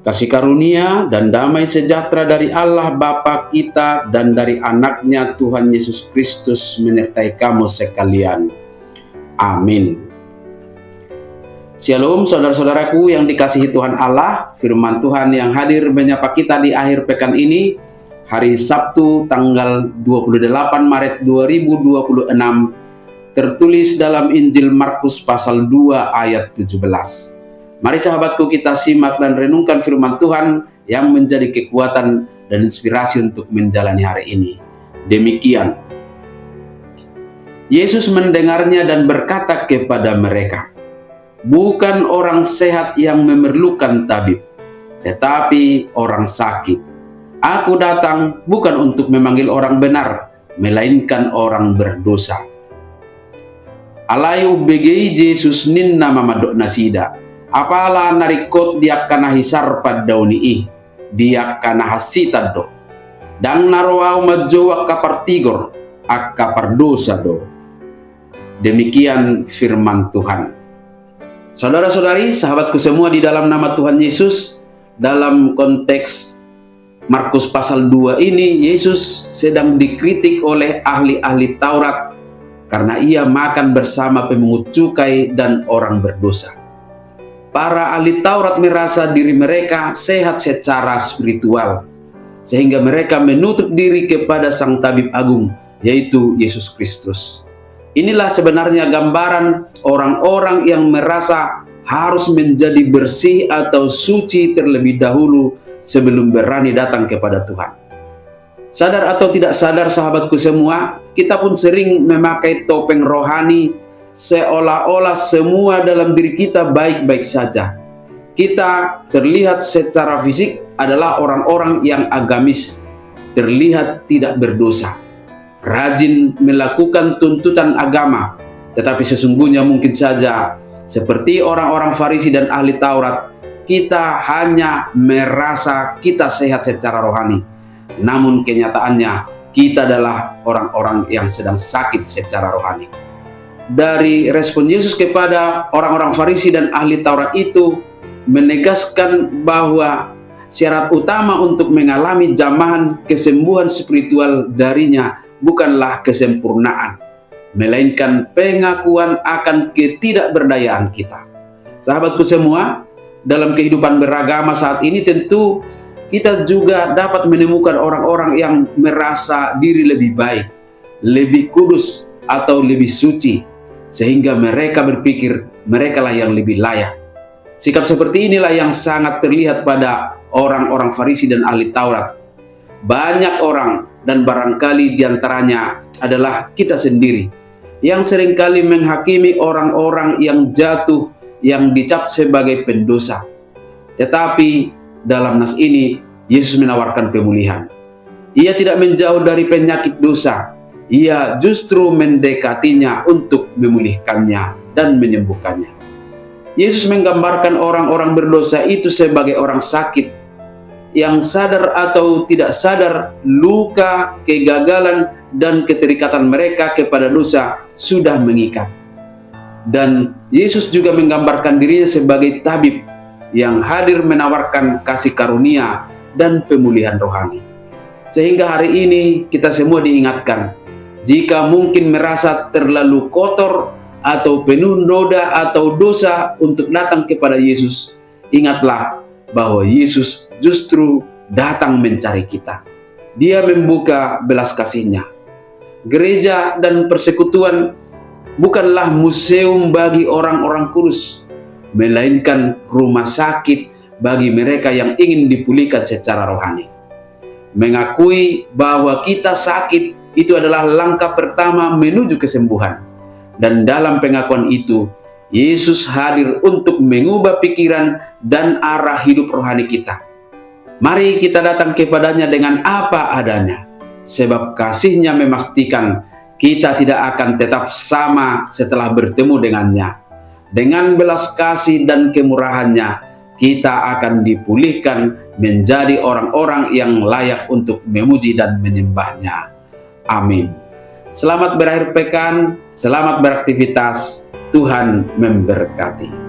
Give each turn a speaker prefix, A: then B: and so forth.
A: Kasih karunia dan damai sejahtera dari Allah Bapa kita dan dari anaknya Tuhan Yesus Kristus menyertai kamu sekalian. Amin. Shalom saudara-saudaraku yang dikasihi Tuhan Allah. Firman Tuhan yang hadir menyapa kita di akhir pekan ini, hari Sabtu tanggal 28 Maret 2026, tertulis dalam Injil Markus pasal 2 ayat 17. Mari sahabatku, kita simak dan renungkan firman Tuhan yang menjadi kekuatan dan inspirasi untuk menjalani hari ini. Demikian, Yesus mendengarnya dan berkata kepada mereka, "Bukan orang sehat yang memerlukan tabib, tetapi orang sakit. Aku datang bukan untuk memanggil orang benar, melainkan orang berdosa." Alayu begei Jesus ninna mamadok nasida. Apala narikot dia kana hisar pad dauni dia kana hasita do. Dang narwau majowa kapartigor akka pardosa do. Demikian firman Tuhan. Saudara-saudari, sahabatku semua di dalam nama Tuhan Yesus, dalam konteks Markus pasal 2 ini, Yesus sedang dikritik oleh ahli-ahli Taurat karena ia makan bersama pemungut cukai dan orang berdosa. Para ahli Taurat merasa diri mereka sehat secara spiritual, sehingga mereka menutup diri kepada Sang Tabib Agung, yaitu Yesus Kristus. Inilah sebenarnya gambaran orang-orang yang merasa harus menjadi bersih atau suci terlebih dahulu sebelum berani datang kepada Tuhan. Sadar atau tidak sadar sahabatku semua, kita pun sering memakai topeng rohani seolah-olah semua dalam diri kita baik-baik saja. Kita terlihat secara fisik adalah orang-orang yang agamis, terlihat tidak berdosa, rajin melakukan tuntutan agama, tetapi sesungguhnya mungkin saja seperti orang-orang Farisi dan ahli Taurat, kita hanya merasa kita sehat secara rohani, namun kenyataannya kita adalah orang-orang yang sedang sakit secara rohani. Dari respon Yesus kepada orang-orang Farisi dan ahli Taurat itu menegaskan bahwa syarat utama untuk mengalami jamahan kesembuhan spiritual darinya bukanlah kesempurnaan, melainkan pengakuan akan ketidakberdayaan kita. Sahabatku semua, dalam kehidupan beragama saat ini tentu kita juga dapat menemukan orang-orang yang merasa diri lebih baik, lebih kudus atau lebih suci, sehingga mereka berpikir merekalah yang lebih layak. Sikap seperti inilah yang sangat terlihat pada orang-orang Farisi dan ahli Taurat. Banyak orang, dan barangkali diantaranya adalah kita sendiri, yang seringkali menghakimi orang-orang yang jatuh, yang dicap sebagai pendosa. Tetapi dalam nas ini, Yesus menawarkan pemulihan. Ia tidak menjauh dari penyakit dosa. Ia justru mendekatinya untuk memulihkannya dan menyembuhkannya. Yesus menggambarkan orang-orang berdosa itu sebagai orang sakit yang sadar atau tidak sadar luka, kegagalan, dan keterikatan mereka kepada dosa sudah mengikat. Dan Yesus juga menggambarkan dirinya sebagai tabib yang hadir menawarkan kasih karunia dan pemulihan rohani. Sehingga hari ini kita semua diingatkan, jika mungkin merasa terlalu kotor atau penuh noda atau dosa untuk datang kepada Yesus, ingatlah bahwa Yesus justru datang mencari kita. Dia membuka belas kasih-Nya. Gereja dan persekutuan bukanlah museum bagi orang-orang kudus, melainkan rumah sakit bagi mereka yang ingin dipulihkan secara rohani. Mengakui bahwa kita sakit itu adalah langkah pertama menuju kesembuhan. Dan dalam pengakuan itu, Yesus hadir untuk mengubah pikiran dan arah hidup rohani kita. Mari kita datang kepadanya dengan apa adanya, sebab kasih-Nya memastikan kita tidak akan tetap sama setelah bertemu dengannya. Dengan belas kasih dan kemurahan-Nya, kita akan dipulihkan menjadi orang-orang yang layak untuk memuji dan menyembah-Nya. Amin. Selamat berakhir pekan, selamat beraktivitas, Tuhan memberkati.